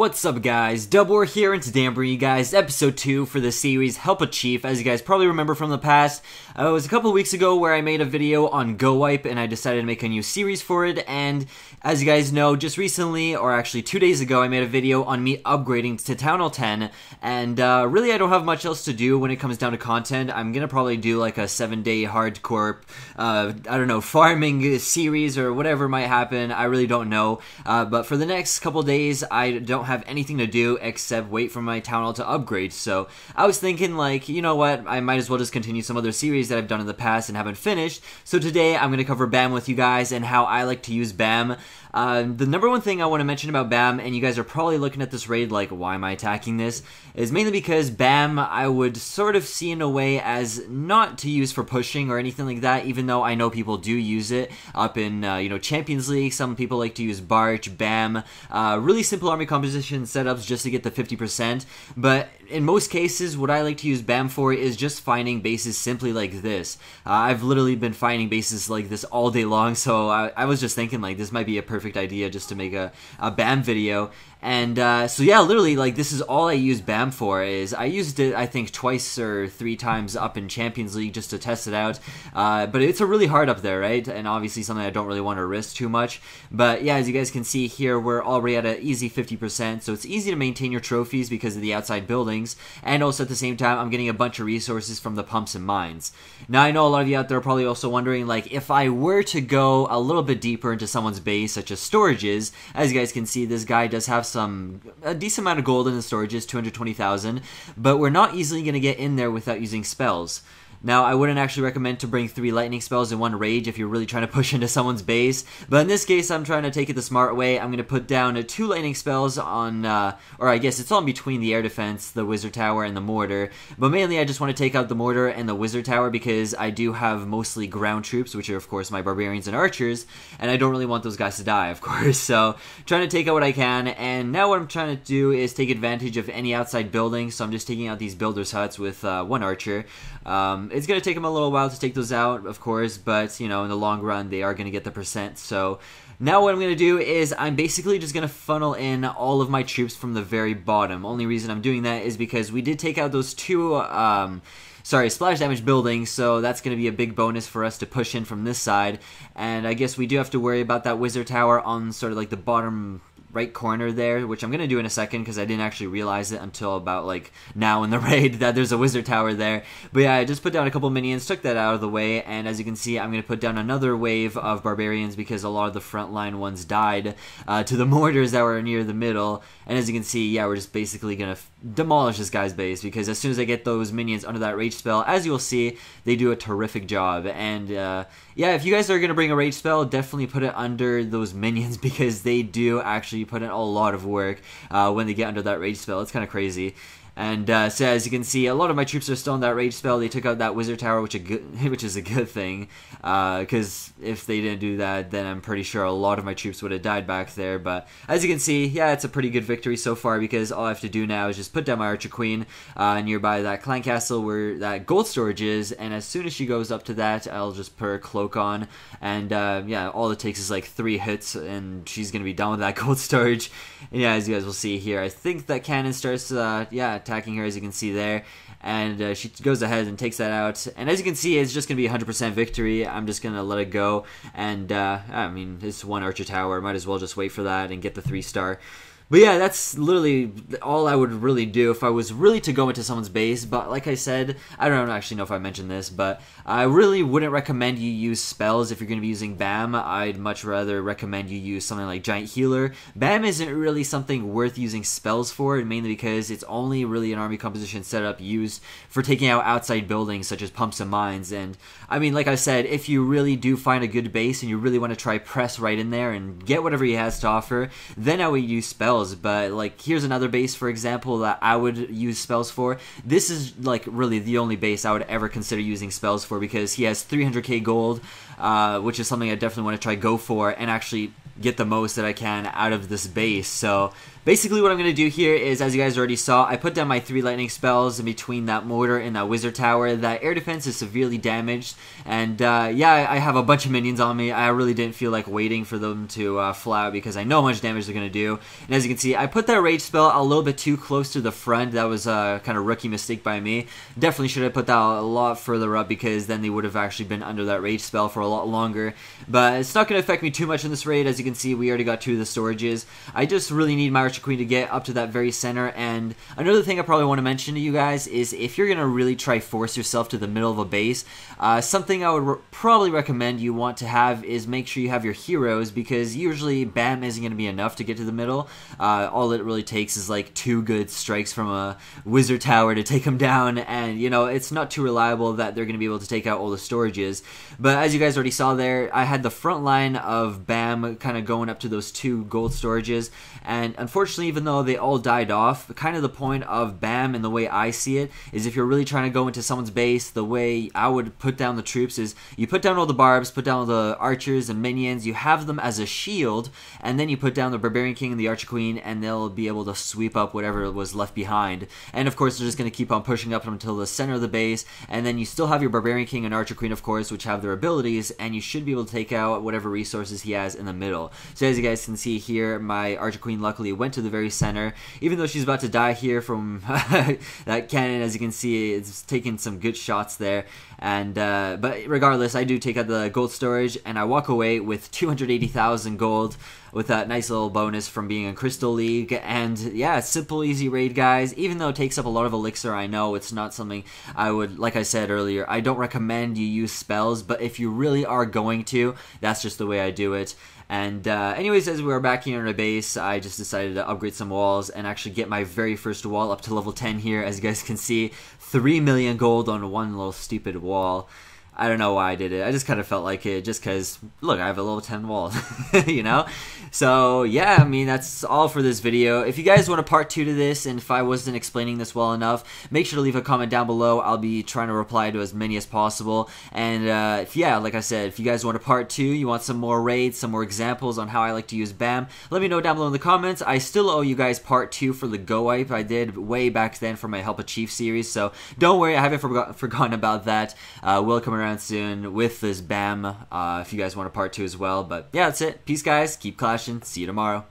What's up guys, DubWar here, and today I'm bringing you guys episode 2 for the series Help a Chief. As you guys probably remember from the past, it was a couple weeks ago where I made a video on Go Wipe and I decided to make a new series for it, and as you guys know, just recently, or actually 2 days ago, I made a video on me upgrading to Town Hall 10, and really I don't have much else to do when it comes down to content. I'm gonna probably do like a 7-day hardcore, I don't know, farming series or whatever might happen. I really don't know, but for the next couple days, I don't have anything to do except wait for my Town Hall to upgrade. So I was thinking, like, you know what, I might as well just continue some other series that I've done in the past and haven't finished. So today I'm going to cover BAM with you guys and how I like to use BAM. The number one thing I want to mention about BAM, and you guys are probably looking at this raid like, why am I attacking this, is mainly because BAM I would sort of see in a way as not to use for pushing or anything like that, even though I know people do use it up in, you know, Champions League. Some people like to use Barch, BAM, really simple army composition setups just to get the 50%, but in most cases, what I like to use BAM for is just finding bases simply like this. I've literally been finding bases like this all day long, so I was just thinking, like, this might be a perfect idea just to make a BAM video. And so yeah, literally, like, this is all I use BAM for. Is I used it, I think, twice or 3 times up in Champions League just to test it out, but it's a really hard up there, right? And obviously something I don't really want to risk too much. But yeah, as you guys can see here, we're already at an easy 50%, so it's easy to maintain your trophies because of the outside buildings, and also at the same time I'm getting a bunch of resources from the pumps and mines. Now I know a lot of you out there are probably also wondering, like, if I were to go a little bit deeper into someone's base, such as storages, as you guys can see, this guy does have a decent amount of gold in the storages, 220,000, but we're not easily going to get in there without using spells. Now, I wouldn't actually recommend to bring 3 lightning spells in 1 rage if you're really trying to push into someone's base, but in this case, I'm trying to take it the smart way. I'm going to put down 2 lightning spells on, or I guess it's all in between the air defense, the wizard tower, and the mortar, but mainly I just want to take out the mortar and the wizard tower because I do have mostly ground troops, which are of course my barbarians and archers, and I don't really want those guys to die, of course, so trying to take out what I can. And now what I'm trying to do is take advantage of any outside buildings, so I'm just taking out these builders' huts with 1 archer. It's going to take them a little while to take those out, of course, but, you know, in the long run, they are going to get the percent. So now what I'm going to do is I'm basically just going to funnel in all of my troops from the very bottom. Only reason I'm doing that is because we did take out those 2, splash damage buildings, so that's going to be a big bonus for us to push in from this side. And I guess we do have to worry about that wizard tower on sort of like the bottom right corner there, which I'm going to do in a second because I didn't actually realize it until about like now in the raid that there's a wizard tower there. But yeah, I just put down a couple minions, took that out of the way, and as you can see, I'm going to put down another wave of barbarians because a lot of the frontline ones died to the mortars that were near the middle. And as you can see, yeah, we're just basically going to demolish this guy's base because as soon as I get those minions under that rage spell, as you'll see, they do a terrific job. And yeah, if you guys are going to bring a rage spell, definitely put it under those minions because they do actually put in a lot of work when they get under that rage spell. It's kind of crazy. And so as you can see, a lot of my troops are still in that rage spell. They took out that wizard tower, which is a good thing, because if they didn't do that, then I'm pretty sure a lot of my troops would have died back there. But as you can see, yeah, it's a pretty good victory so far because all I have to do now is just put down my archer queen nearby that clan castle where that gold storage is, and as soon as she goes up to that, I'll just put her cloak on, and yeah, all it takes is like 3 hits, and she's gonna be done with that gold storage. And yeah, as you guys will see here, I think that cannon starts, yeah, attacking her, as you can see there, and she goes ahead and takes that out, and as you can see, it's just gonna be 100% victory. I'm just gonna let it go, and I mean, it's 1 archer tower, might as well just wait for that and get the 3-star. But yeah, that's literally all I would really do if I was really to go into someone's base. But like I said, I don't actually know if I mentioned this, but I really wouldn't recommend you use spells if you're going to be using BAM. I'd much rather recommend you use something like Giant Healer. BAM isn't really something worth using spells for, mainly because it's only really an army composition setup used for taking out outside buildings such as pumps and mines. And I mean, like I said, if you really do find a good base and you really want to try press right in there and get whatever he has to offer, then I would use spells. But like, here's another base, for example, that I would use spells for. This is like really the only base I would ever consider using spells for because he has 300k gold, which is something I definitely want to try go for and actually get the most that I can out of this base. So Basically what I'm going to do here is, as you guys already saw, I put down my 3 lightning spells in between that mortar and that wizard tower. That air defense is severely damaged, and yeah, I have a bunch of minions on me. I really didn't feel like waiting for them to fly out because I know how much damage they're going to do. And as you can see, I put that rage spell a little bit too close to the front. That was a kind of rookie mistake by me. Definitely should have put that a lot further up, because then they would have actually been under that rage spell for a lot longer. But it's not going to affect me too much in this raid. As you can see, we already got 2 of the storages. I just really need my Archer Queen to get up to that very center. And another thing I probably want to mention to you guys is, if you're going to really try force yourself to the middle of a base, something I would probably recommend you want to have is make sure you have your heroes, because usually BAM isn't going to be enough to get to the middle. All it really takes is like 2 good strikes from a wizard tower to take them down, and you know, it's not too reliable that they're going to be able to take out all the storages. But as you guys already saw there, I had the front line of BAM kind of going up to those 2 gold storages, and unfortunately, even though they all died off, kind of the point of BAM, and the way I see it, is if you're really trying to go into someone's base, the way I would put down the troops is you put down all the barbs, put down all the archers and minions, you have them as a shield, and then you put down the Barbarian King and the Archer Queen, and they'll be able to sweep up whatever was left behind. And of course, they're just going to keep on pushing up until the center of the base, and then you still have your Barbarian King and Archer Queen, of course, which have their abilities, and you should be able to take out whatever resources he has in the middle. So as you guys can see here, my Archer Queen luckily went to the very center, even though she's about to die here from that cannon. As you can see, it's taking some good shots there. And but regardless, I do take out the gold storage, and I walk away with 280,000 gold with that nice little bonus from being in Crystal League. And yeah, simple, easy raid, guys. Even though it takes up a lot of elixir, I know it's not something I would, like I said earlier, I don't recommend you use spells, but if you really are going to, that's just the way I do it. And anyways, as we were back here in our base, I just decided to upgrade some walls and actually get my very first wall up to level 10 here. As you guys can see, 3 million gold on one little stupid wall. I don't know why I did it. I just kind of felt like it, just because, look, I have a level 10 wall, you know? So, yeah, I mean, that's all for this video. If you guys want a part 2 to this, and if I wasn't explaining this well enough, make sure to leave a comment down below. I'll be trying to reply to as many as possible. And, yeah, like I said, if you guys want a part 2, you want some more raids, some more examples on how I like to use BAM, let me know down below in the comments. I still owe you guys part 2 for the Go Wipe I did way back then for my Help a Chief series, so don't worry, I haven't forgotten about that. We'll come around soon with this BAM if you guys want a part 2 as well. But yeah, that's it. Peace, guys. Keep clashing. See you tomorrow.